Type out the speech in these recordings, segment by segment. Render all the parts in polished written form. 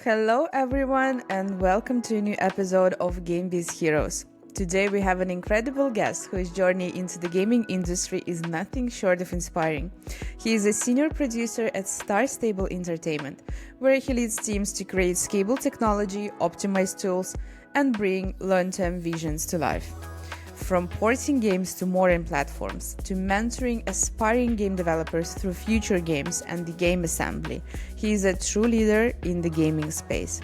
Hello, everyone, and welcome to a new episode of GameBiz Heroes. Today, we have an incredible guest whose journey into the gaming industry is nothing short of inspiring. He is a senior producer at Star Stable Entertainment, where he leads teams to create scalable technology, optimize tools, and bring long-term visions to life. From porting games to modern platforms, to mentoring aspiring game developers through future games and the game assembly, he is a true leader in the gaming space.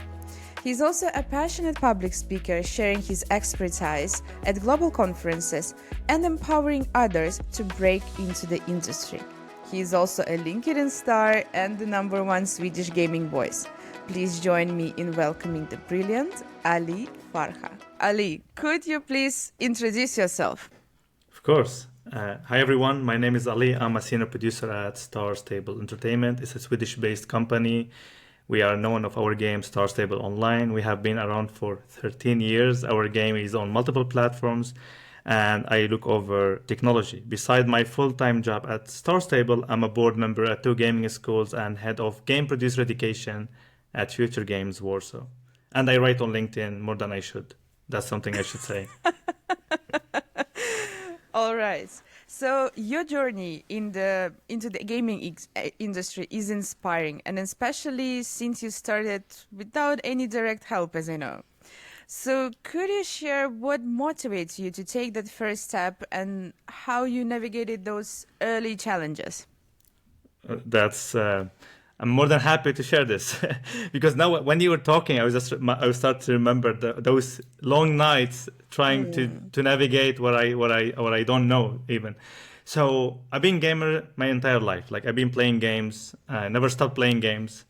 He's also a passionate public speaker, sharing his expertise at global conferences and empowering others to break into the industry. He is also a LinkedIn star and the #1 Swedish gaming voice. Please join me in welcoming the brilliant Ali Farha. Ali, could you please introduce yourself? Of course. Hi, everyone. My name is Ali. I'm a senior producer at Star Stable Entertainment. It's a Swedish-based company. We are known of our game, Star Stable Online. We have been around for 13 years. Our game is on multiple platforms, and I look over technology. Beside my full-time job at Star Stable, I'm a board member at 2 gaming schools and head of game producer education at Future Games Warsaw. And I write on LinkedIn more than I should. That's something I should say. All right. So your journey into the gaming industry is inspiring, and especially since you started without any direct help, as I know. So could you share what motivates you to take that first step and how you navigated those early challenges? That's I'm more than happy to share this because now when you were talking, I start to remember those long nights trying to navigate what I don't know even. So I've been gamer my entire life. Like I've been playing games. I never stopped playing games.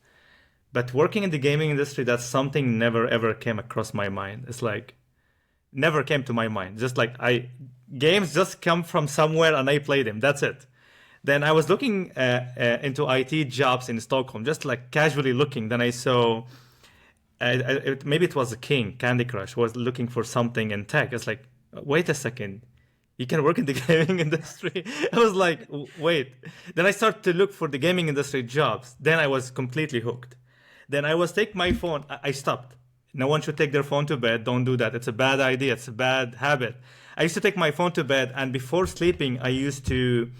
But working in the gaming industry, that's something never ever came across my mind. It's like never came to my mind. Just like games just come from somewhere and I play them. That's it. Then I was looking into IT jobs in Stockholm, just like casually looking. Then I saw, maybe it was a King, Candy Crush, was looking for something in tech. It's like, wait a second, you can work in the gaming industry? I was like, wait. Then I started to look for the gaming industry jobs. Then I was completely hooked. Then I was take my phone. I stopped. No one should take their phone to bed. Don't do that. It's a bad idea. It's a bad habit. I used to take my phone to bed, and before sleeping, I used to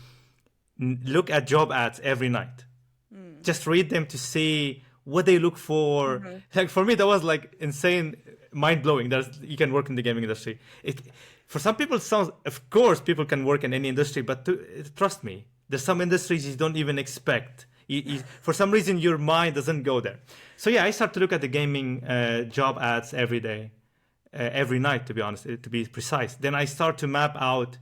look at job ads every night. Just read them to see what they look for. Like for me, that was like insane, mind-blowing. You can work in the gaming industry. For some people, it sounds, of course, people can work in any industry, but trust me, there's some industries you don't even expect. For some reason, your mind doesn't go there. So yeah, I start to look at the gaming job ads every day, every night, to be honest, to be precise. Then I start to map out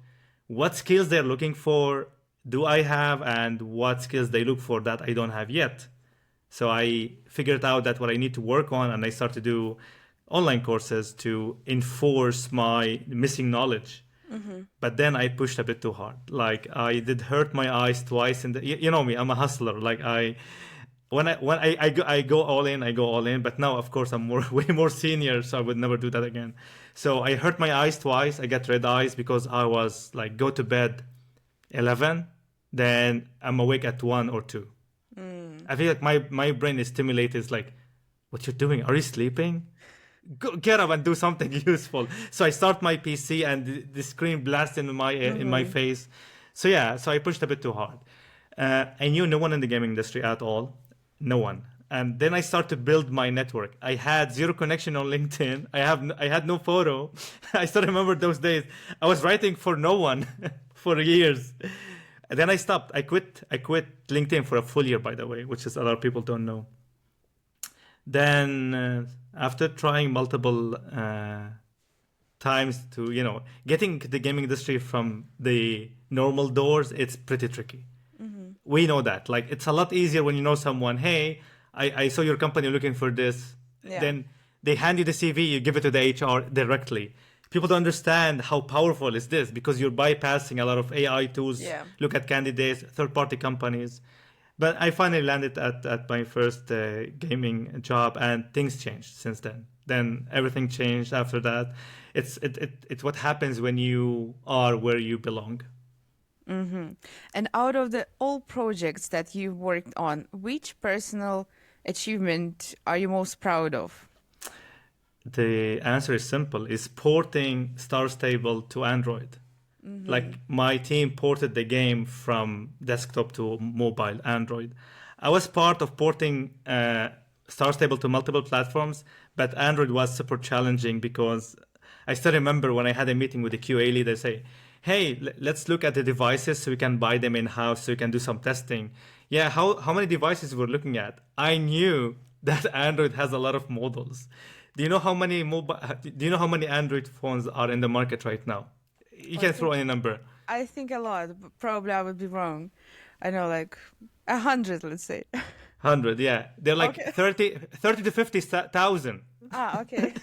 what skills they're looking for, do I have, and what skills they look for that I don't have yet. So I figured out that what I need to work on, and I start to do online courses to enforce my missing knowledge. But then I pushed a bit too hard. Like I did hurt my eyes twice. You know me, I'm a hustler. Like when I go all in, I go all in. But now, of course, I'm way more senior, so I would never do that again. So I hurt my eyes twice. I got red eyes because I was like go to bed 11, then I'm awake at 1 or 2. I feel like my brain is stimulated. It's like, what you're doing? Are you sleeping? Go, get up and do something useful. So I start my PC and the screen blasts in my face. So yeah, so I pushed a bit too hard. I knew no one in the gaming industry at all. No one. And then I start to build my network. I had zero connection on LinkedIn. I had no photo. I still remember those days. I was writing for no one for years. And then I stopped. I quit LinkedIn for a full year, by the way, which is a lot of people don't know. Then after trying multiple times to, getting the gaming industry from the normal doors, it's pretty tricky. We know that. Like, it's a lot easier when you know someone, hey, I saw your company looking for this. Yeah. Then they hand you the CV, you give it to the HR directly. People don't understand how powerful is this because you're bypassing a lot of AI tools. Yeah. Look at candidates, third-party companies. But I finally landed at my first gaming job, and things changed since then. Then everything changed after that. It's what happens when you are where you belong. And out of the all projects that you've worked on, which personal achievement are you most proud of? The answer is simple: is porting Star Stable to Android. Like my team ported the game from desktop to mobile Android. I was part of porting Star Stable to multiple platforms, but Android was super challenging because I still remember when I had a meeting with the QA lead, they say, hey, let's look at the devices so we can buy them in-house so we can do some testing. Yeah, how many devices we're looking at? I knew that Android has a lot of models. Do you know how many Android phones are in the market right now? You I can throw think any number. I think a lot, but probably I would be wrong. I know, like 100, let's say. 100, yeah. They're like Okay. 30 to 50,000. Okay.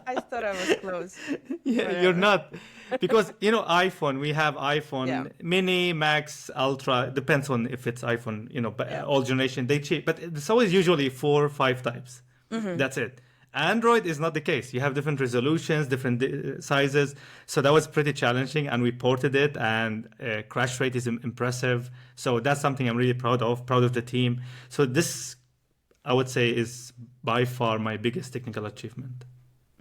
I thought I was close. Yeah, you're Whatever. not. Because, iPhone, we have Yeah. iPhone Mini, Max, Ultra. Depends on if it's iPhone, Yeah. old generation. They cheap. But it's always usually 4 or 5 types. That's it. Android is not the case. You have different resolutions, different sizes. So that was pretty challenging, and we ported it, and crash rate is impressive. So that's something I'm really proud of the team. So this, I would say, is by far my biggest technical achievement.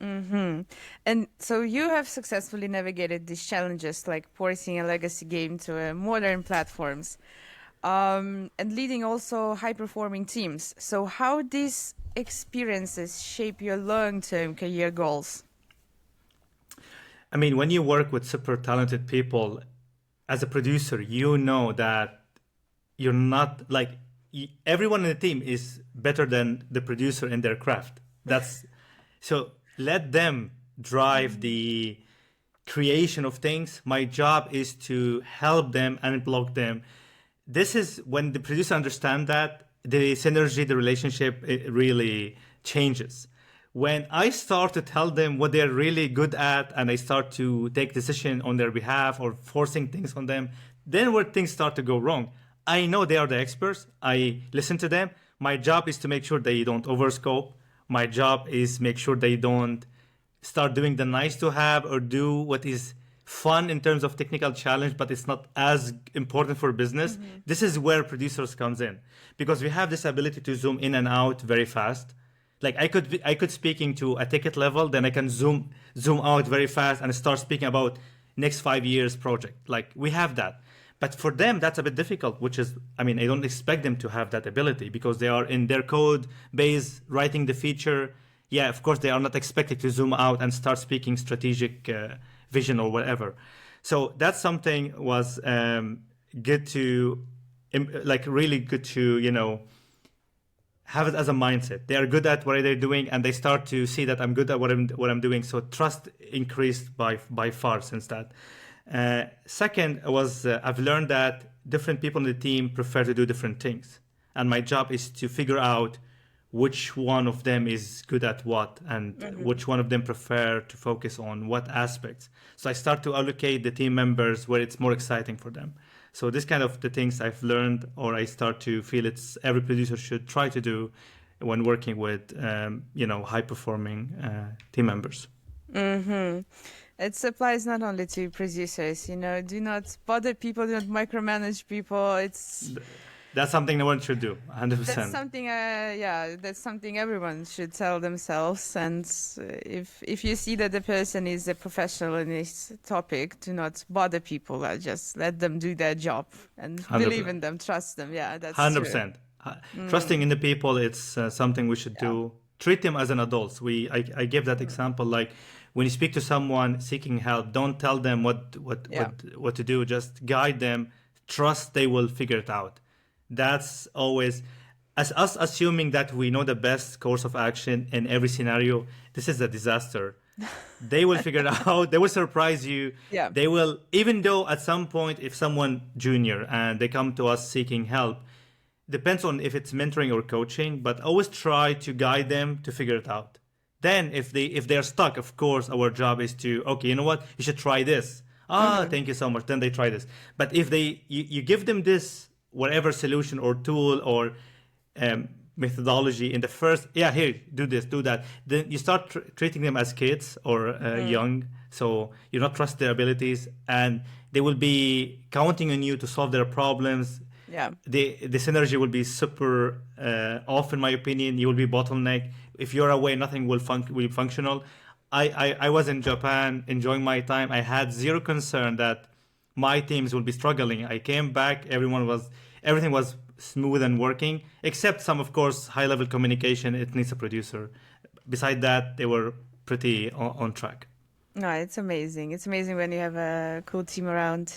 And so you have successfully navigated these challenges, like porting a legacy game to modern platforms, and leading also high-performing teams. So how these experiences shape your long-term career goals? I mean, when you work with super talented people, as a producer, you know that you're not like everyone in the team is better than the producer in their craft. That's so let them drive the creation of things. My job is to help them and block them. This is when the producer understand that the synergy, the relationship, it really changes. When I start to tell them what they're really good at and I start to take decision on their behalf or forcing things on them, then where things start to go wrong. I know they are the experts. I listen to them. My job is to make sure they don't overscope. My job is make sure they don't start doing the nice to have or do what is fun in terms of technical challenge, but it's not as important for business. This is where producers comes in because we have this ability to zoom in and out very fast. Like I could speaking to a ticket level, then I can zoom out very fast and start speaking about next 5 years project. Like we have that. But for them, that's a bit difficult, which is, I mean, I don't expect them to have that ability because they are in their code base writing the feature. Yeah, of course, they are not expected to zoom out and start speaking strategic vision or whatever. So that's something was good to, like really good to, have it as a mindset. They are good at what they're doing, and they start to see that I'm good at what I'm doing. So trust increased by far since that. Second was I've learned that different people in the team prefer to do different things, and my job is to figure out which one of them is good at what and which one of them prefer to focus on what aspects. So I start to allocate the team members where it's more exciting for them. So this kind of the things I've learned, or I start to feel it's every producer should try to do when working with high performing team members. It applies not only to producers, do not bother people, do not micromanage people. That's something no one should do, 100%. That's something everyone should tell themselves. And if you see that the person is a professional in this topic, do not bother people. Just let them do their job and 100%. believe in them, trust them. Yeah, that's 100%. Trusting in the people, it's something we should do. Treat them as an adult. I gave that example. Like when you speak to someone seeking help, don't tell them what to do. Just guide them. Trust they will figure it out. That's always as us assuming that we know the best course of action in every scenario. This is a disaster. They will figure it out. They will surprise you. Yeah. They will, even though at some point, if someone junior and they come to us seeking help, depends on if it's mentoring or coaching, but always try to guide them to figure it out. Then if they're stuck, of course, our job is to, okay, you know what? You should try this. Thank you so much. Then they try this. But if you give them this, whatever solution or tool or methodology in the first, here, do this, do that. Then you start treating them as kids or young. So you not trust their abilities and they will be counting on you to solve their problems. Yeah. the synergy will be super off, in my opinion. You will be bottleneck. If you're away, nothing will be functional. I was in Japan enjoying my time. I had zero concern that my teams will be struggling. I came back, everything was smooth and working, except some, of course, high level communication. It needs a producer. Beside that, they were pretty on track. No, it's amazing. It's amazing when you have a cool team around.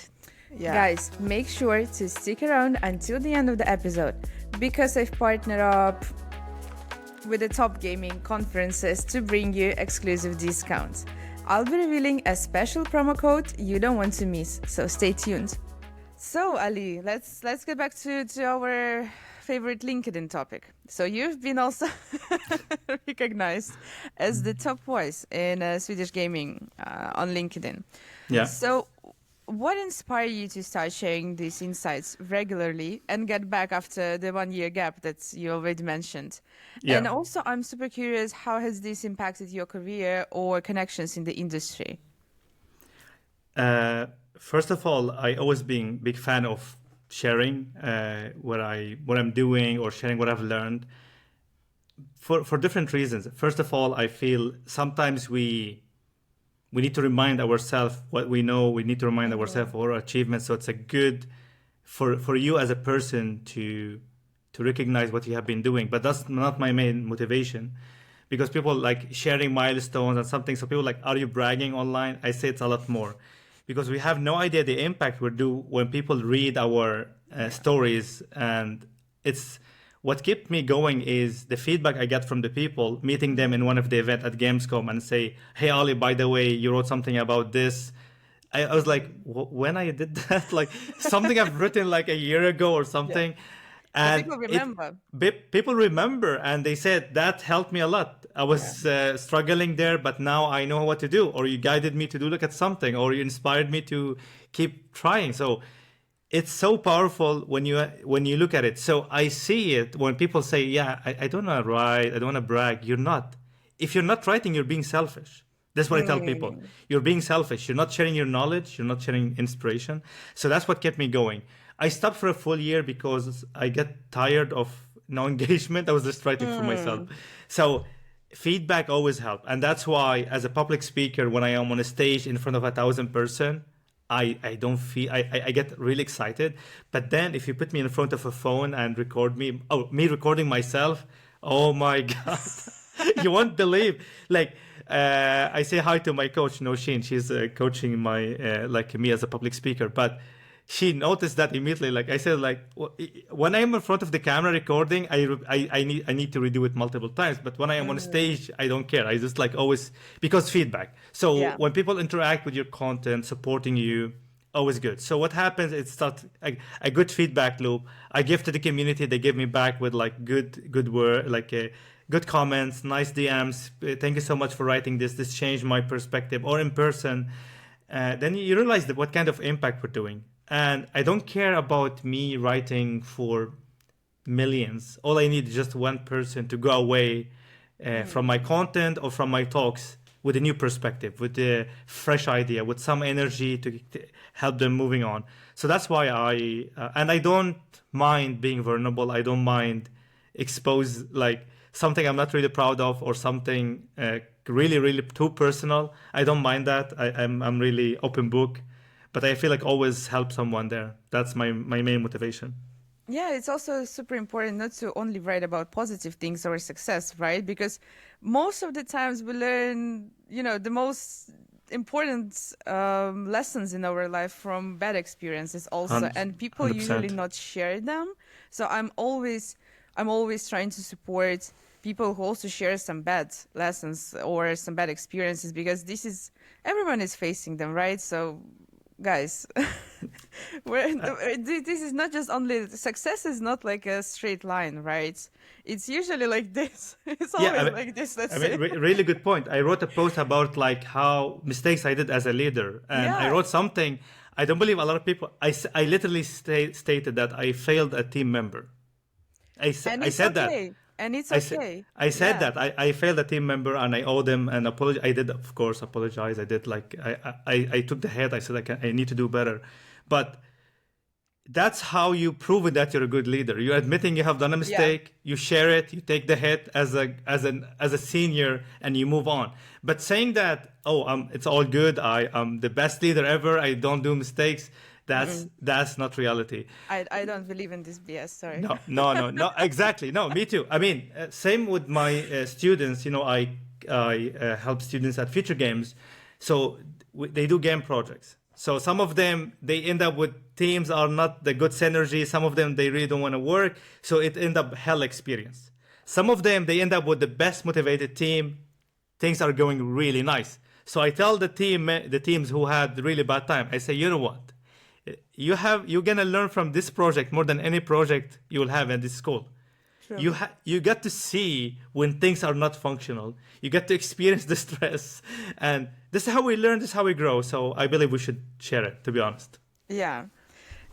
Yeah. Guys, make sure to stick around until the end of the episode because I've partnered up with the top gaming conferences to bring you exclusive discounts. I'll be revealing a special promo code you don't want to miss, so stay tuned. So Ali, let's get back to our favorite LinkedIn topic. So you've been also recognized as the top voice in Swedish gaming on LinkedIn. Yeah. So what inspired you to start sharing these insights regularly and get back after the 1 year gap that you already mentioned? Yeah. And also, I'm super curious, how has this impacted your career or connections in the industry? First of all, I always been big fan of sharing what I'm doing or sharing what I've learned for different reasons. First of all, I feel sometimes we need to remind ourselves what we know. We need to remind ourselves of our achievements. So it's a good for you as a person to recognize what you have been doing. But that's not my main motivation, because people like sharing milestones and something. So people like, are you bragging online? I say it's a lot more, because we have no idea the impact we do when people read our stories. And it's what kept me going is the feedback I get from the people, meeting them in one of the events at Gamescom and say, hey, Ali, by the way, you wrote something about this. I was like, when I did that, like something I've written like a year ago or something. Yeah. And people remember. People remember, and they said that helped me a lot. I was struggling there, but now I know what to do. Or you guided me to do look at something, or you inspired me to keep trying. So it's so powerful when you look at it. So I see it when people say, yeah, I don't want to write, I don't want to brag. You're not. If you're not writing, you're being selfish. That's what I tell people. You're being selfish. You're not sharing your knowledge. You're not sharing inspiration. So that's what kept me going. I stopped for a full year because I get tired of no engagement. I was just writing for myself. So feedback always helps. And that's why, as a public speaker, when I am on a stage in front of 1,000 person, I don't feel, I get really excited. But then if you put me in front of a phone and record me, me recording myself, oh my God, you won't believe. Like, I say hi to my coach, Noshin. She's coaching my, like me as a public speaker. But she noticed that immediately. Like I said, like when I'm in front of the camera recording, I need to redo it multiple times. But when I am on stage, I don't care. I just like always, because feedback. So when people interact with your content, supporting you, always good. So what happens? It starts a good feedback loop. I give to the community. They give me back with like good word, like good comments, nice DMs. Thank you so much for writing this. This changed my perspective. Or in person, then you realize that what kind of impact we're doing. And I don't care about me writing for millions. All I need is just one person to go away from my content or from my talks with a new perspective, with a fresh idea, with some energy to help them moving on. So that's why and I don't mind being vulnerable. I don't mind expose like something I'm not really proud of or something really, really too personal. I don't mind that. I'm really open book. But I feel like always help someone there. That's my main motivation. Yeah, it's also super important not to only write about positive things or success, right? Because most of the times we learn, the most important lessons in our life from bad experiences also, and people 100%. usually not share them. So I'm always trying to support people who also share some bad lessons or some bad experiences, because everyone is facing them, right? So guys, this is not just only success is not like a straight line, right? It's usually like this. It's always like this. Really good point. I wrote a post about like how mistakes I did as a leader, and I wrote something. I don't believe a lot of people. I literally stated that I failed a team member. I said that. And it's okay. I said that I failed a team member and I owe them an apology. I did, of course, apologize. I did like I took the head. I said I need to do better, but that's how you prove it that you're a good leader. You're admitting you have done a Yeah. mistake, you share it, you take the hit as a senior, and you move on. But saying that, oh, it's all good, I'm the best leader ever, I don't do mistakes, that's not reality. I don't believe in this BS, sorry. No, exactly. No, me too. I mean, same with my students. I help students at Future Games, so they do game projects. So some of them they end up with teams are not the good synergy. Some of them they really don't want to work, so it end up hell experience. Some of them they end up with the best motivated team. Things are going really nice. So I tell the teams who had really bad time. I say, you know what? You're gonna learn from this project more than any project you will have at this school. True. You get to see when things are not functional. You get to experience the stress, and this is how we learn. This is how we grow. So I believe we should share it. To be honest. Yeah.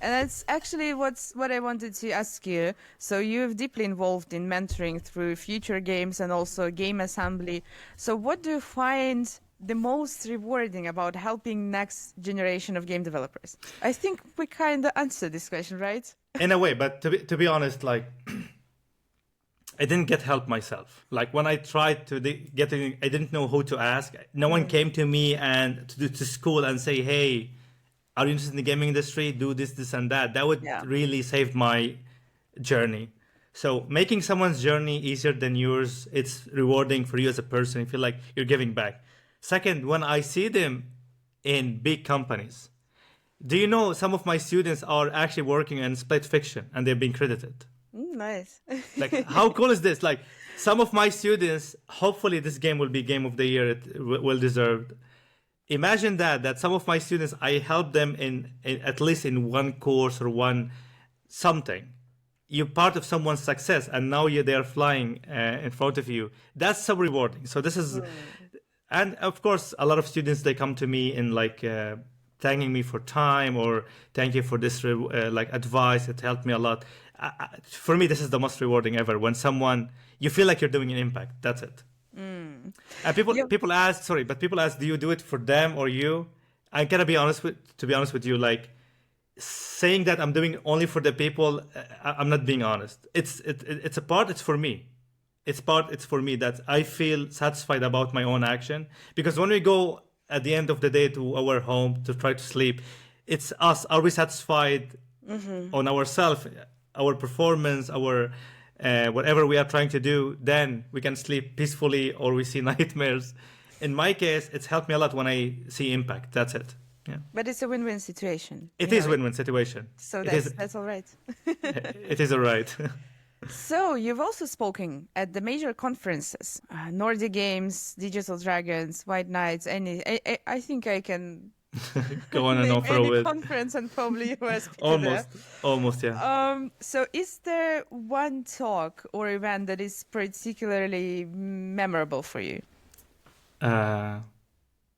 And that's actually what I wanted to ask you. So you're deeply involved in mentoring through Future Games and also game assembly. So what do you find the most rewarding about helping next generation of game developers? I think we kind of answered this question, right? In a way, but to be honest, like I didn't get help myself. Like when I tried to get in, I didn't know who to ask. No one came to me and to school and say, "Hey, are you interested in the gaming industry? Do this, and that." That would really save my journey. So making someone's journey easier than yours, it's rewarding for you as a person. You feel like you're giving back. Second, when I see them in big companies, do you know some of my students are actually working in Split Fiction and they're being credited? Nice. Like, how cool is this? Like, some of my students, hopefully this game will be Game of the Year, well deserved. Imagine that some of my students, I help them in at least in one course or one something. You're part of someone's success, and now they're flying in front of you. That's so rewarding. So this is, and of course, a lot of students, they come to me in like thanking me for time or thank you for this like advice. It helped me a lot. For me, this is the most rewarding ever. When someone, you feel like you're doing an impact. That's it. And people ask, sorry, but people ask, do you do it for them or you? I gotta be honest to be honest with you, like saying that I'm doing only for the people, I'm not being honest. It's a part. It's for me. It's for me that I feel satisfied about my own action, because when we go at the end of the day to our home to try to sleep, it's us. Are we satisfied on ourselves, our performance, our whatever we are trying to do? Then we can sleep peacefully, or we see nightmares. In my case, it's helped me a lot when I see impact. That's it. Yeah. But it's a win-win situation. It is win-win situation. So that's all right. It is all right. So you've also spoken at the major conferences, Nordic Games, Digital Dragons, White Knights. I think I can go on and on for a any bit. conference and probably US. Almost, yeah. So is there one talk or event that is particularly memorable for you? There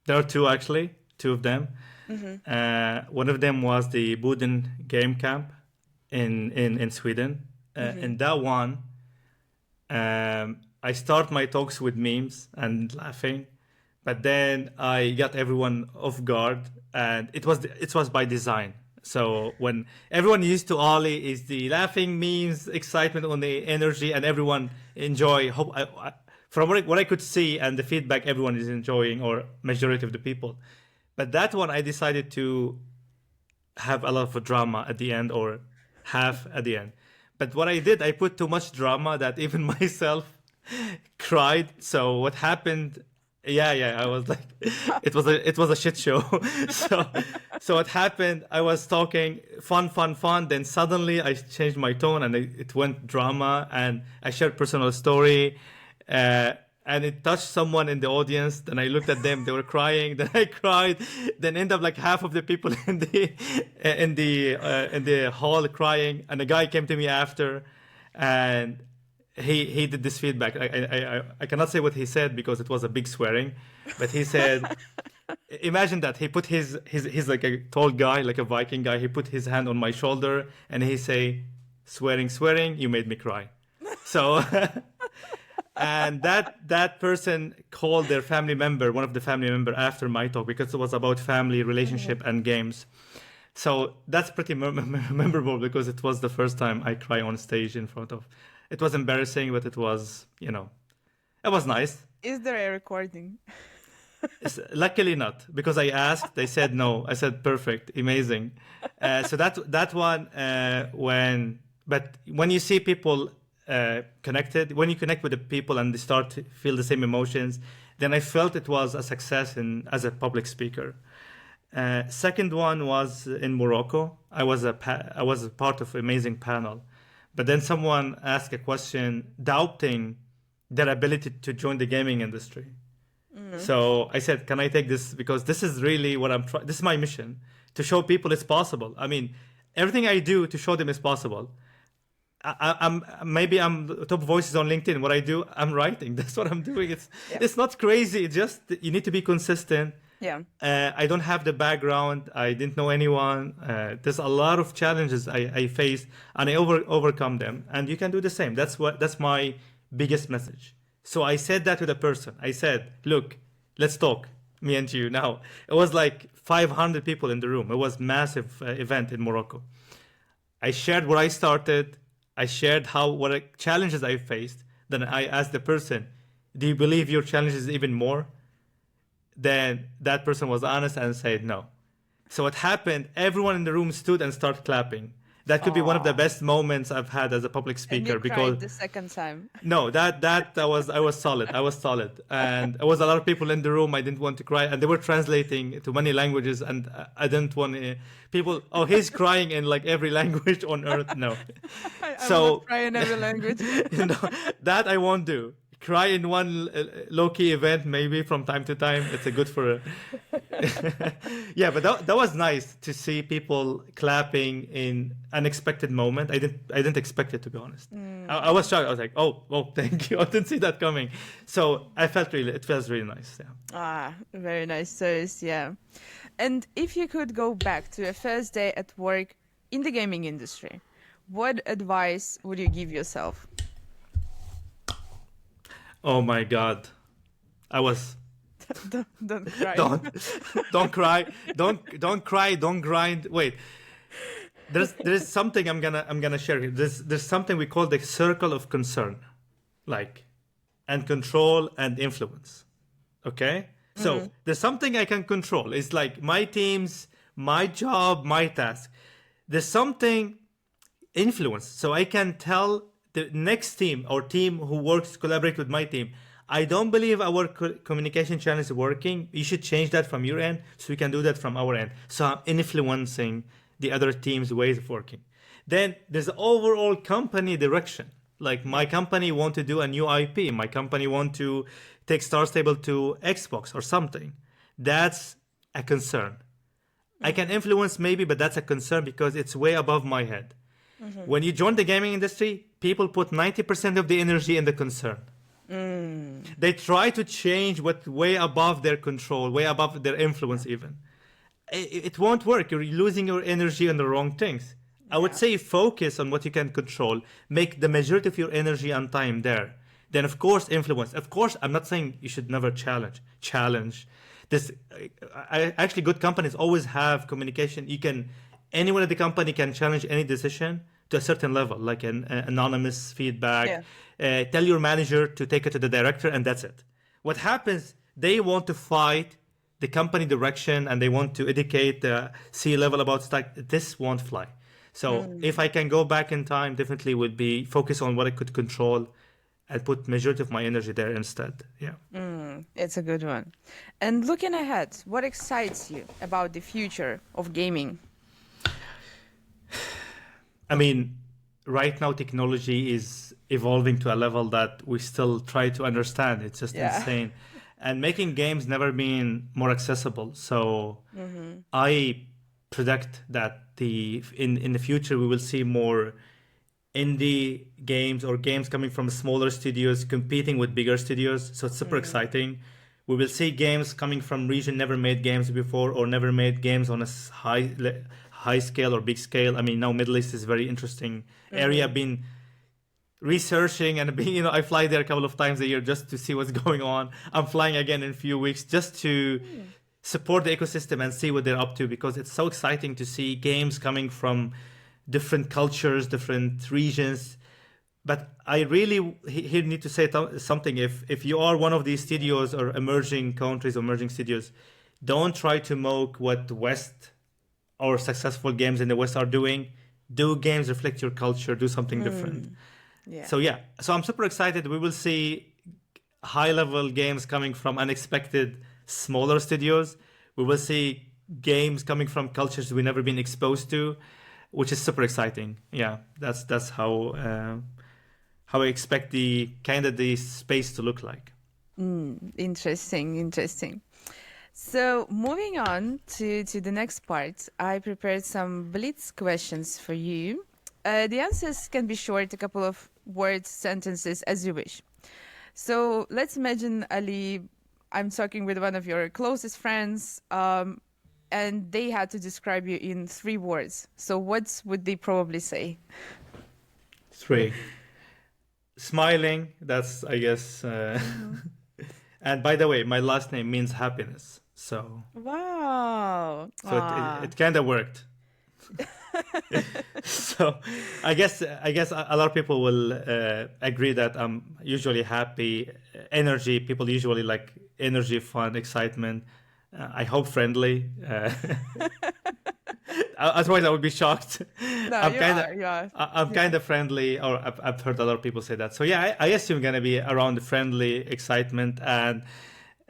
are two actually, two of them. One of them was the Boden Game Camp in Sweden. In that one, I start my talks with memes and laughing, but then I got everyone off guard, and it was by design. So when everyone used to Ollie, is the laughing memes, excitement on the energy, and everyone enjoy. From what I could see and the feedback, everyone is enjoying, or majority of the people. But that one, I decided to have a lot of drama at the end, or half at the end. But what I did, I put too much drama that even myself cried. So what happened? Yeah, I was like, it was a shit show. so what happened? I was talking fun. Then suddenly I changed my tone and it went drama, and I shared personal story. And it touched someone in the audience. Then I looked at them; they were crying. Then I cried. Then end up like half of the people in the hall crying. And a guy came to me after, and he did this feedback. I cannot say what he said because it was a big swearing, but he said, imagine that he's like a tall guy, like a Viking guy. He put his hand on my shoulder and he say, swearing, you made me cry. So. And that person called their family member, one of the family member, after my talk, because it was about family, relationship, and games. So that's pretty memorable because it was the first time I cry on stage in front of. It was embarrassing, but it was, it was nice. Is there a recording? Luckily not, because I asked, they said no. I said perfect, amazing. So that one but when you see people connected, when you connect with the people and they start to feel the same emotions, then I felt it was a success as a public speaker. Second one was in Morocco. I was a part of an amazing panel, but then someone asked a question doubting their ability to join the gaming industry. So I said, can I take this? Because this is really what I'm trying. This is my mission, to show people it's possible. I mean, everything I do to show them it's possible. I'm the top voices on LinkedIn. What I do, I'm writing. That's what I'm doing. It's not crazy. It's just, you need to be consistent. Yeah. I don't have the background. I didn't know anyone. There's a lot of challenges I faced, and I overcome them. And you can do the same. That's my biggest message. So I said that to the person. I said, look, let's talk, me and you now. It was like 500 people in the room. It was a massive event in Morocco. I shared where I started. I shared what challenges I faced. Then I asked the person, do you believe your challenges even more? Then that person was honest and said no. So what happened, everyone in the room stood and started clapping. That could be one of the best moments I've had as a public speaker. And you cried the second time. No, I was solid. I was solid, and there was a lot of people in the room. I didn't want to cry, and they were translating to many languages, and I didn't want people. Oh, he's crying in like every language on earth. No, I won't cry in every language. That I won't do. Cry in one low-key event maybe from time to time. It's a good for yeah, but that was nice to see people clapping in unexpected moment. I didn't expect it, to be honest. I was shocked. I was like, oh, thank you. I didn't see that coming. So it feels really nice. Yeah. Very nice stories. Yeah. And if you could go back to your first day at work in the gaming industry, what advice would you give yourself? Oh my God, I was. Don't cry. Don't cry. Don't cry. Don't grind. Wait, there's something I'm gonna share here. There's something we call the circle of concern, and control and influence. Okay, so there's something I can control. It's like my teams, my job, my task. There's something influence, so I can tell the next team or team who works collaborate with my team, I don't believe our communication channel is working. You should change that from your end so we can do that from our end. So I'm influencing the other team's ways of working. Then there's the overall company direction. Like my company want to do a new IP. My company want to take Star Stable to Xbox or something. That's a concern. I can influence maybe, but that's a concern because it's way above my head. When you join the gaming industry, people put 90% of the energy in the concern. They try to change what's way above their control, way above their influence even. It won't work. You're losing your energy on the wrong things. I would say focus on what you can control. Make the majority of your energy and time there. Then, of course, influence. Of course, I'm not saying you should never challenge. Actually, good companies always have communication. Anyone at the company can challenge any decision to a certain level, like an anonymous feedback. Tell your manager to take it to the director, and that's it. What happens, they want to fight the company direction, and they want to educate the C-level about stuff. This won't fly. So if I can go back in time, definitely would be focus on what I could control and put majority of my energy there instead. Yeah. It's a good one. And looking ahead, what excites you about the future of gaming? I mean, right now technology is evolving to a level that we still try to understand. It's just insane. And making games never been more accessible. So I predict that in the future we will see more indie games or games coming from smaller studios competing with bigger studios. So it's super exciting. We will see games coming from region never made games before or never made games on a high scale or big scale. I mean, now Middle East is a very interesting area. I've been researching and I fly there a couple of times a year just to see what's going on. I'm flying again in a few weeks just to support the ecosystem and see what they're up to, because it's so exciting to see games coming from different cultures, different regions. But I really here need to say something. If you are one of these studios or emerging countries, emerging studios, don't try to mock what the West or successful games in the West are doing. Do games reflect your culture? Do something different. Yeah. So yeah, so I'm super excited. We will see high-level games coming from unexpected smaller studios. We will see games coming from cultures we've never been exposed to, which is super exciting. Yeah, that's how I expect the space to look like. Interesting. So moving on to the next part, I prepared some Blitz questions for you. The answers can be short, a couple of words, sentences, as you wish. So let's imagine, Ali, I'm talking with one of your closest friends, and they had to describe you in 3 words. So what would they probably say? 3. Smiling, that's, I guess. And by the way, my last name means happiness. So it kind of worked. So I guess a lot of people will agree that I'm usually happy, energy. People usually like energy, fun, excitement. I hope friendly. Otherwise, I would be shocked. No, I'm kind of friendly, or I've heard a lot of people say that. So yeah, I assume gonna be around friendly, excitement, and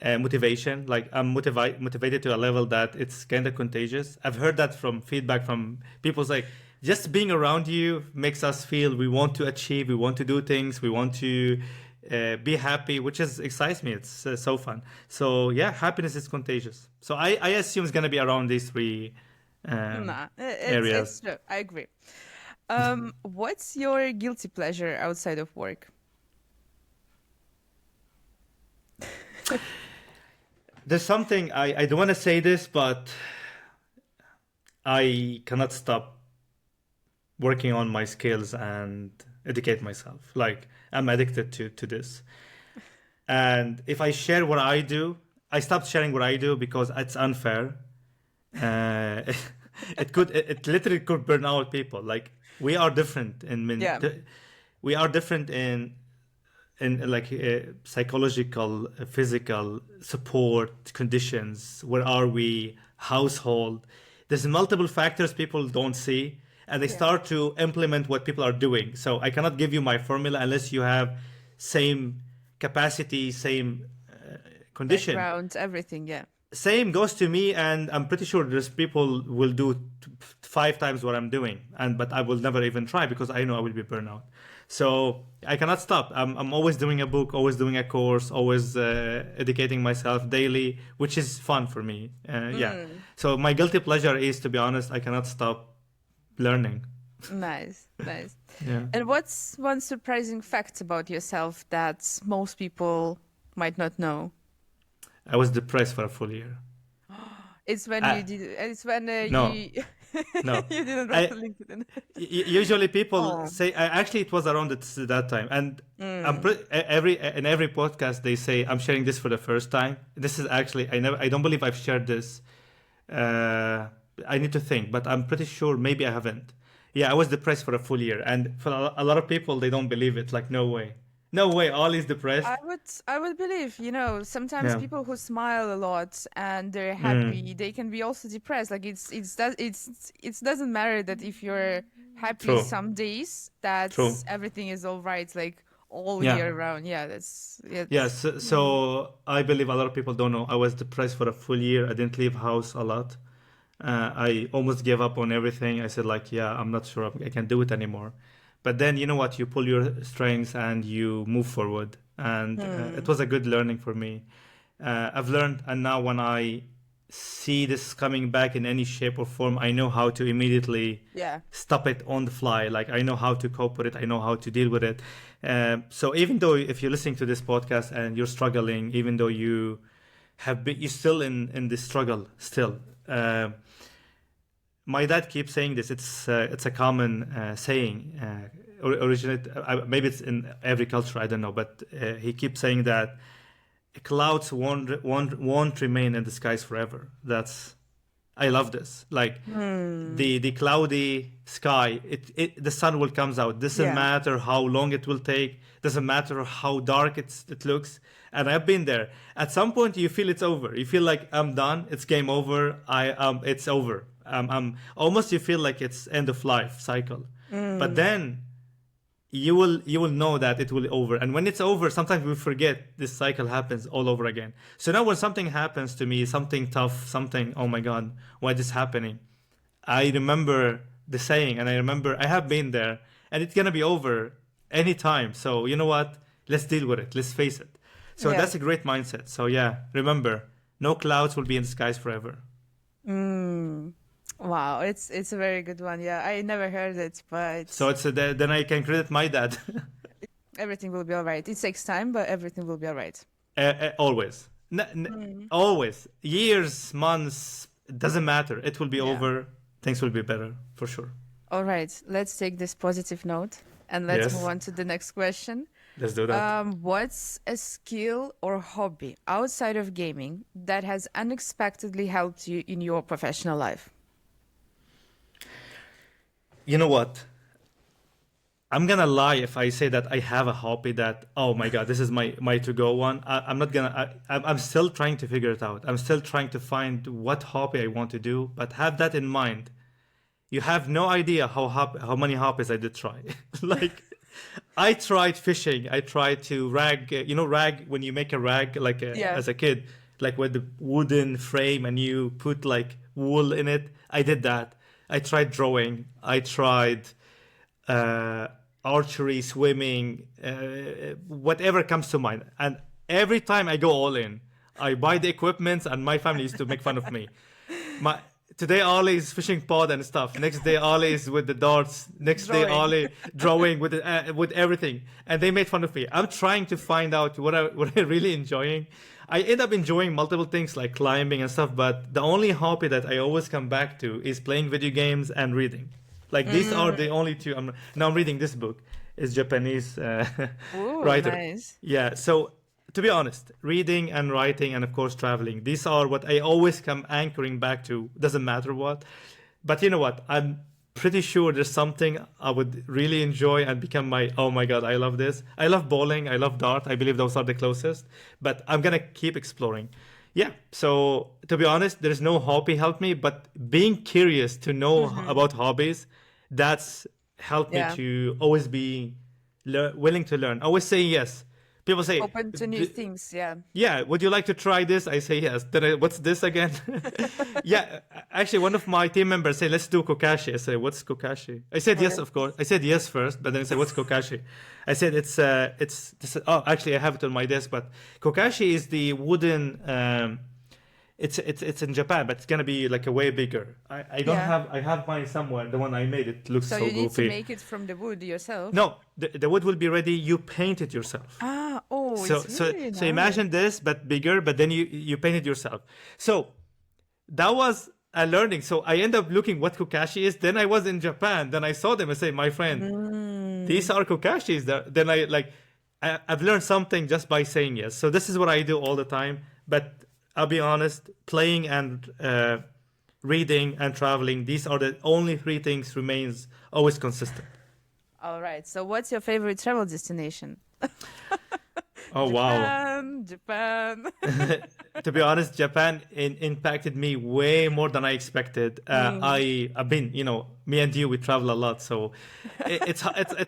motivation. Like I'm motivated to a level that it's kind of contagious. I've heard that from feedback from people. Like, just being around you makes us feel we want to achieve, we want to do things, we want to be happy, which excites me. It's so fun. So yeah, happiness is contagious. So I assume it's gonna be around these 3 areas. It's true. I agree. What's your guilty pleasure outside of work? There's something I don't want to say this, but I cannot stop working on my skills and educate myself. Like, I'm addicted to this. And if I share what I do, I stopped sharing what I do because it's unfair. It literally could burn out people. Like, we are different we are different in like psychological, physical support conditions. Where are we? Household. There's multiple factors people don't see, and they start to implement what people are doing. So I cannot give you my formula unless you have same capacity, same condition, Background, everything. Yeah. Same goes to me, and I'm pretty sure there's people will do 5 times what I'm doing, but I will never even try because I know I will be burnout. So I cannot stop. I'm always doing a book, always doing a course, always educating myself daily, which is fun for me. Yeah. So my guilty pleasure is, to be honest, I cannot stop learning. Nice. Yeah. And what's one surprising fact about yourself that most people might not know? I was depressed for a full year. It's when you did. It's when No. you No. you didn't write the LinkedIn. Usually people say, actually it was around that time, and in every podcast they say I'm sharing this for the first time. This is actually I don't believe I've shared this. I need to think, but I'm pretty sure maybe I haven't. Yeah, I was depressed for a full year, and for a lot of people they don't believe it. Like, no way. No way, Ollie's depressed. I would believe, sometimes Yeah. people who smile a lot and they're happy, they can be also depressed. Like it doesn't matter that if you're happy True. some days, that True. everything is all right, like all Yeah. year round. Yeah, that's Yes, so I believe a lot of people don't know. I was depressed for a full year. I didn't leave house a lot. I almost gave up on everything. I said, like, yeah, I'm not sure I can do it anymore. But then, you know what? You pull your strings and you move forward. And it was a good learning for me. I've learned, and now when I see this coming back in any shape or form, I know how to immediately stop it on the fly. Like, I know how to cope with it. I know how to deal with it. So even though if you're listening to this podcast and you're struggling, even though you're still in this struggle still. My dad keeps saying this. It's a common saying. Maybe it's in every culture. I don't know, but he keeps saying that clouds won't remain in the skies forever. I love this. Like the cloudy sky, the sun will comes out. Doesn't Yeah. matter how long it will take. Doesn't matter how dark it looks. And I've been there. At some point, you feel it's over. You feel like I'm done. It's game over. It's over. Almost you feel like it's end of life cycle. But then you will know that it will over, and when it's over, sometimes we forget this cycle happens all over again. So now when something happens to me, something tough, something, oh my god, why this happening, I remember the saying, and I remember I have been there, and it's gonna be over anytime. So you know what, let's deal with it, let's face it. So Yeah. that's a great mindset. So yeah, remember, no clouds will be in the skies forever. Wow, it's a very good one. Yeah, I never heard it, but So then I can credit my dad. everything will be all right. It takes time, but everything will be all right. Always. Always. Years, months, doesn't matter. It will be Yeah. over. Things will be better, for sure. All right, let's take this positive note and let's Yes. move on to the next question. Let's do that. What's a skill or hobby outside of gaming that has unexpectedly helped you in your professional life? You know what? I'm gonna lie if I say that I have a hobby that, oh my god, this is my to-go one. I'm not gonna. I'm still trying to figure it out. I'm still trying to find what hobby I want to do. But have that in mind. You have no idea how many hobbies I did try. Like, I tried fishing. I tried to rag. You know, rag, when you make a rag, like Yeah. as a kid, like with the wooden frame and you put like wool in it. I did that. I tried drawing. I tried archery, swimming, whatever comes to mind. And every time I go all in, I buy the equipment, and my family used to make fun of me. Today Ali is fishing pod and stuff. Next day Ali is with the darts. Next day Drawing. Ali drawing with everything, and they made fun of me. I'm trying to find out what I really enjoying. I end up enjoying multiple things like climbing and stuff, but the only hobby that I always come back to is playing video games and reading. Like these are the only two. Now I'm reading this book. It's Japanese Ooh, writer. nice. Yeah. So to be honest, reading and writing and of course traveling, these are what I always come anchoring back to. Doesn't matter what. But you know what? I'm pretty sure there's something I would really enjoy and become oh my god, I love this. I love bowling. I love dart. I believe those are the closest. But I'm gonna keep exploring. Yeah. So to be honest, there's no hobby helped me, but being curious to know about hobbies, that's helped Yeah. me to always be willing to learn. Always say yes. People say, Open to new things, yeah. yeah, would you like to try this? I say yes. Then what's this again? Yeah, actually, one of my team members say, let's do kokashi. I say, what's kokashi? I said yes, of course. I said yes first, but then I said, what's kokashi? I said it's this. Oh, actually, I have it on my desk, but kokashi is the wooden. It's in Japan, but it's gonna be like a way bigger. I don't Yeah. I have mine somewhere. The one I made, it looks So so you need to goofy. make it from the wood yourself. No, the wood will be ready. You paint it yourself. Ah, oh, So it's really so nice. imagine this but bigger, but then you paint it yourself. So that was a learning. So I end up looking what kokashi is. Then I was in Japan. Then I saw them and say, my friend, these are kokashis. Then I've learned something just by saying yes. So this is what I do all the time. But I'll be honest, playing and reading and traveling, these are the only three things remains always consistent. All right. So what's your favorite travel destination? Oh, wow. Japan. To be honest, Japan impacted me way more than I expected. I've been, me and you, we travel a lot, so it's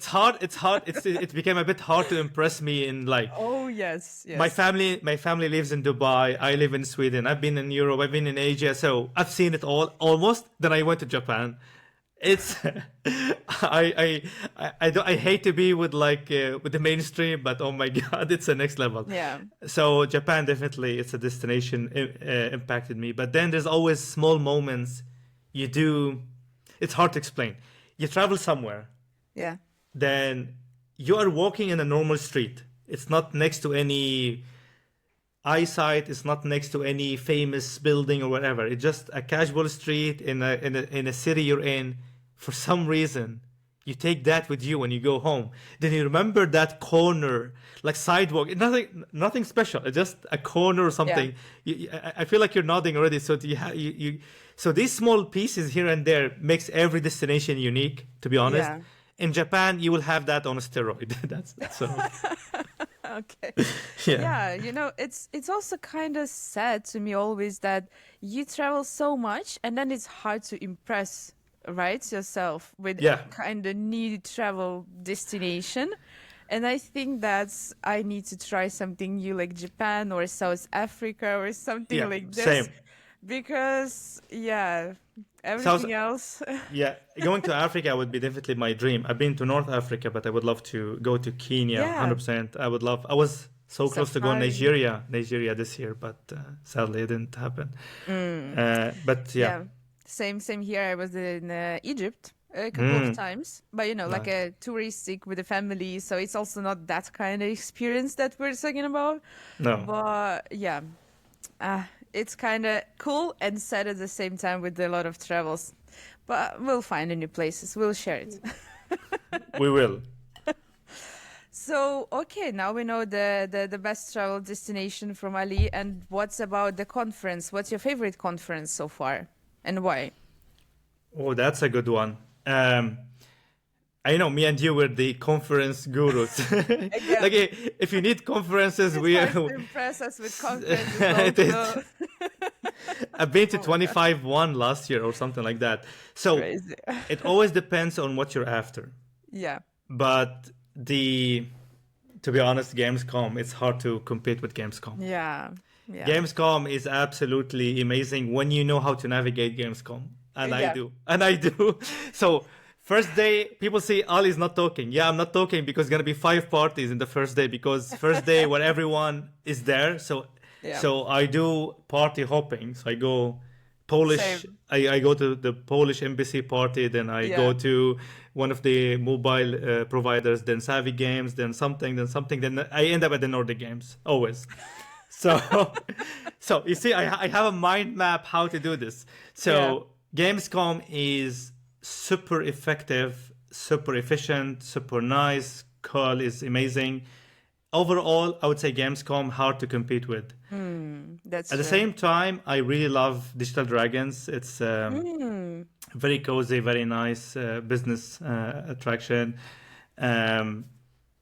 hard. It became a bit hard to impress me in like. Oh, yes. My family lives in Dubai. I live in Sweden. I've been in Europe. I've been in Asia. So I've seen it all almost. Then I went to Japan. It's I hate to be with with the mainstream, but oh my god, it's the next level. Yeah. So Japan definitely, it's a destination impacted me. But then there's always small moments you do. It's hard to explain. You travel somewhere, Yeah. then you are walking in a normal street. It's not next to any eyesight. It's not next to any famous building or whatever. It's just a casual street in a city you're in. For some reason, you take that with you when you go home. Then you remember that corner, like sidewalk, nothing special. It's just a corner or something. I feel like you're nodding already. So so these small pieces here and there makes every destination unique. To be honest, Yeah. in Japan you will have that on a steroid. That's so. Okay. Yeah. Yeah, it's also kind of sad to me always that you travel so much and then it's hard to impress, right, yourself with Yeah. kind of new travel destination. And I think I need to try something new like Japan or South Africa or something Yeah. like this Same. because South. everything else. Yeah, going to Africa would be definitely my dream. I've been to North Africa, but I would love to go to Kenya, Yeah, 100%. I would love. I was so close to go safari. Nigeria this year, but sadly it didn't happen. But yeah, Yeah, same here. I was in Egypt a couple of mm, times, but like nice. a touristic with a family, so it's also not that kind of experience that we're talking about. No, But yeah, it's kind of cool and sad at the same time with a lot of travels. But we'll find a new places. We'll share it. we will. So, okay, now we know the best travel destination from Ali. And what's about the conference? What's your favorite conference so far and why? Oh, that's a good one. I know me and you were the conference gurus. Again, Like, if you need conferences, it's we. hard to impress us with conferences It is. also. I've been to Oh my God, 25-1 last year or something like that. So crazy. it always depends on what you're after. Yeah, But to be honest, Gamescom, it's hard to compete with Gamescom. yeah, yeah. Gamescom is absolutely amazing when you know how to navigate Gamescom. And I Yeah. do. And I do. So first day, people say Ali's not talking. Yeah, I'm not talking because it's gonna be 5 parties in the first day because first day where everyone is there. So Yeah. so I do party hopping. So I go Polish. Same. I go to the Polish embassy party. Then I go Yeah. to one of the mobile providers. Then Savvy Games. Then something. Then something. Then I end up at the Nordic Games always. So, so you see, I have a mind map how to do this. So Gamescom is super effective, super efficient, super nice. Call is amazing. Overall, I would say Gamescom hard to compete with. That's At the true. same time, I really love Digital Dragons. It's very cozy, very nice business attraction. Um,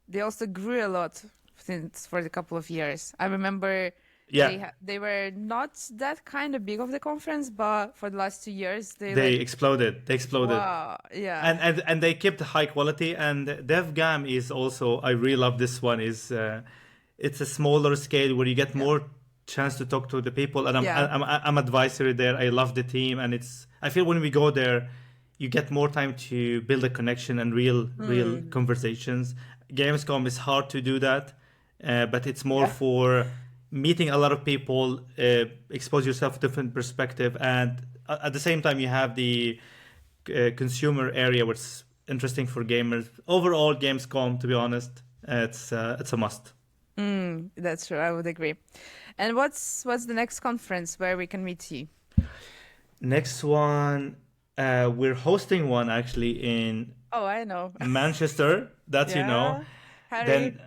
They also grew a lot since for the couple of years. I remember yeah, they were not that kind of big of the conference, but for the last 2 years they they like exploded. They exploded. wow, yeah, And they kept high quality. And DevGam is also, I really love this one. Is it's a smaller scale where you get yeah, more chance to talk to the people. And yeah. I'm advisory there. I love the team, and I feel when we go there, you get more time to build a connection and real conversations. Gamescom is hard to do that, but it's more Yeah. for meeting a lot of people, expose yourself to different perspective, and at the same time you have the consumer area, which is interesting for gamers. Overall, Gamescom, to be honest, it's a must. That's true. I would agree. And what's the next conference where we can meet you? Next one, we're hosting one actually in Oh, I know. Manchester. That you know. Yeah, Harry. Then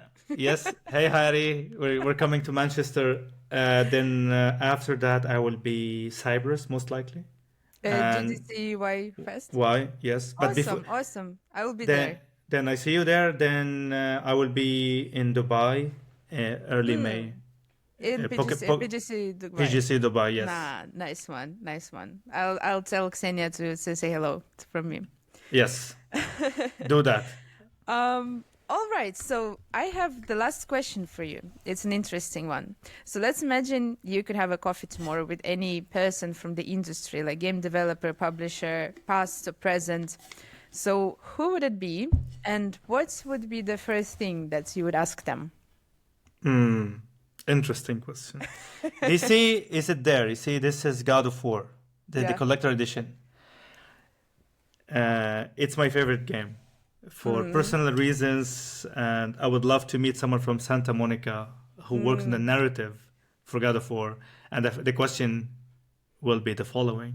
yes, hey Harry, we're coming to Manchester. Then after that, I will be Cyprus most likely. And GDCY Fest. why? Yes, but before Awesome, awesome. I will be then there. then I see you there. Then I will be in Dubai early May. In BGC Dubai. PGC Dubai. Yes, Nah, nice one, nice one. I'll tell Xenia to say hello from me. yes, do that. All right, so I have the last question for you. It's an interesting one. So let's imagine you could have a coffee tomorrow with any person from the industry, like game developer, publisher, past or present. So who would it be, and what would be the first thing that you would ask them? Interesting question. DC, is it there? You see, this is God of War, the Yeah. collector edition. It's my favorite game for personal reasons, and I would love to meet someone from Santa Monica who works in the narrative for God of War. And the question will be the following: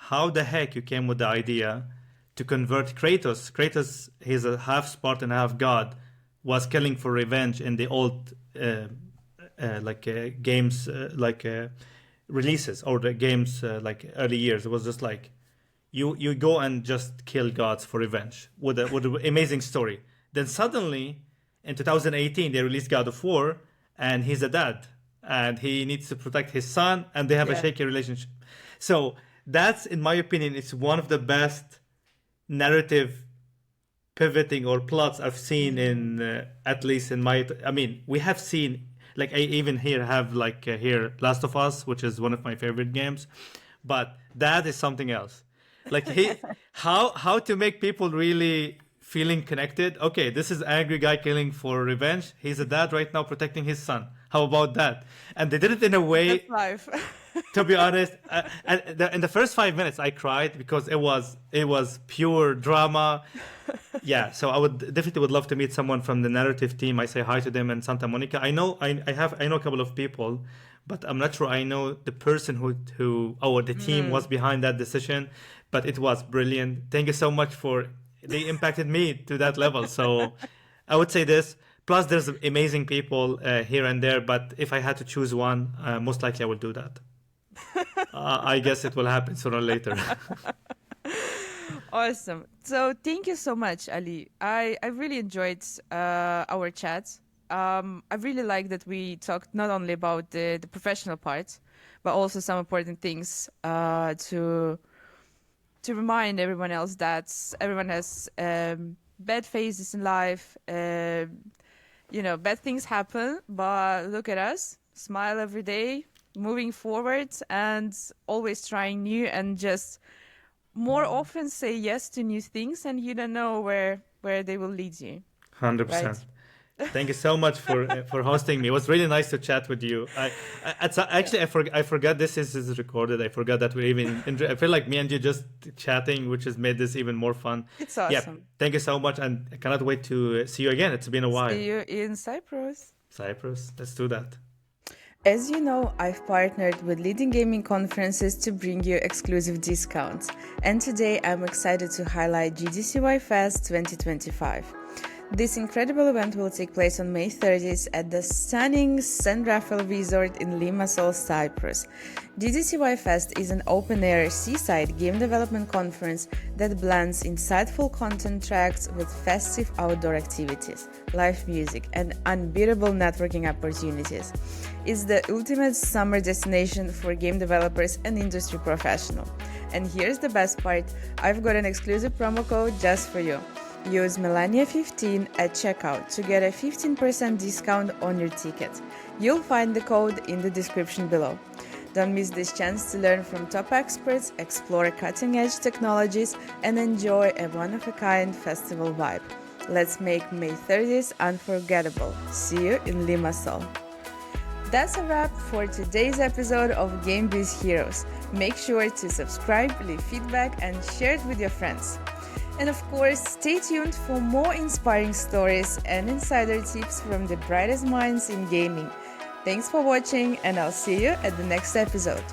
how the heck you came with the idea to convert Kratos. Kratos, he's a half Spartan, half god, was killing for revenge in the old games releases, or the games like early years. It was just like you go and just kill gods for revenge with an amazing story. Then suddenly in 2018 they released God of War, and he's a dad and he needs to protect his son, and they have a shaky relationship. So that's, in my opinion, it's one of the best narrative pivoting or plots I've seen in at least in my. I mean, we have seen, like, I even here have here Last of Us, which is one of my favorite games, but that is something else. Like how to make people really feeling connected. Okay, this is angry guy killing for revenge. He's a dad right now protecting his son. How about that? And they did it in a way. That's life. To be honest, in the first 5 minutes, I cried because it was pure drama. Yeah, so I would definitely would love to meet someone from the narrative team. I say hi to them in Santa Monica. I know I know a couple of people, but I'm not sure I know the person who the team was behind that decision. But it was brilliant. Thank you so much they impacted me to that level. So I would say this. Plus, there's amazing people here and there. But if I had to choose one, most likely I would do that. I guess it will happen sooner or later. Awesome. So thank you so much, Ali. I really enjoyed our chat. I really like that we talked not only about the professional part, but also some important things to remind everyone else that everyone has bad phases in life. Bad things happen, but look at us, smile every day, moving forward, and always trying new, and just more often say yes to new things, and you don't know where they will lead you. 100%. Right? Thank you so much for hosting me. It was really nice to chat with you. I forgot this is recorded. I forgot that we even. I feel like me and you just chatting, which has made this even more fun. It's awesome. Yeah, thank you so much, and I cannot wait to see you again. It's been a while. See you in Cyprus. Cyprus. Let's do that. As you know, I've partnered with leading gaming conferences to bring you exclusive discounts. And today I'm excited to highlight GDCY Fest 2025. This incredible event will take place on May 30th at the stunning San Rafael Resort in Limassol, Cyprus. GDCY Fest is an open-air seaside game development conference that blends insightful content tracks with festive outdoor activities, live music, and unbeatable networking opportunities. It's the ultimate summer destination for game developers and industry professionals. And here's the best part, I've got an exclusive promo code just for you. Use Melanya15 at checkout to get a 15% discount on your ticket. You'll find the code in the description below. Don't miss this chance to learn from top experts, explore cutting-edge technologies, and enjoy a one-of-a-kind festival vibe. Let's make May 30th unforgettable. See you in Limassol. That's a wrap for today's episode of GameBiz Heroes. Make sure to subscribe, leave feedback, and share it with your friends. And of course, stay tuned for more inspiring stories and insider tips from the brightest minds in gaming. Thanks for watching, and I'll see you at the next episode.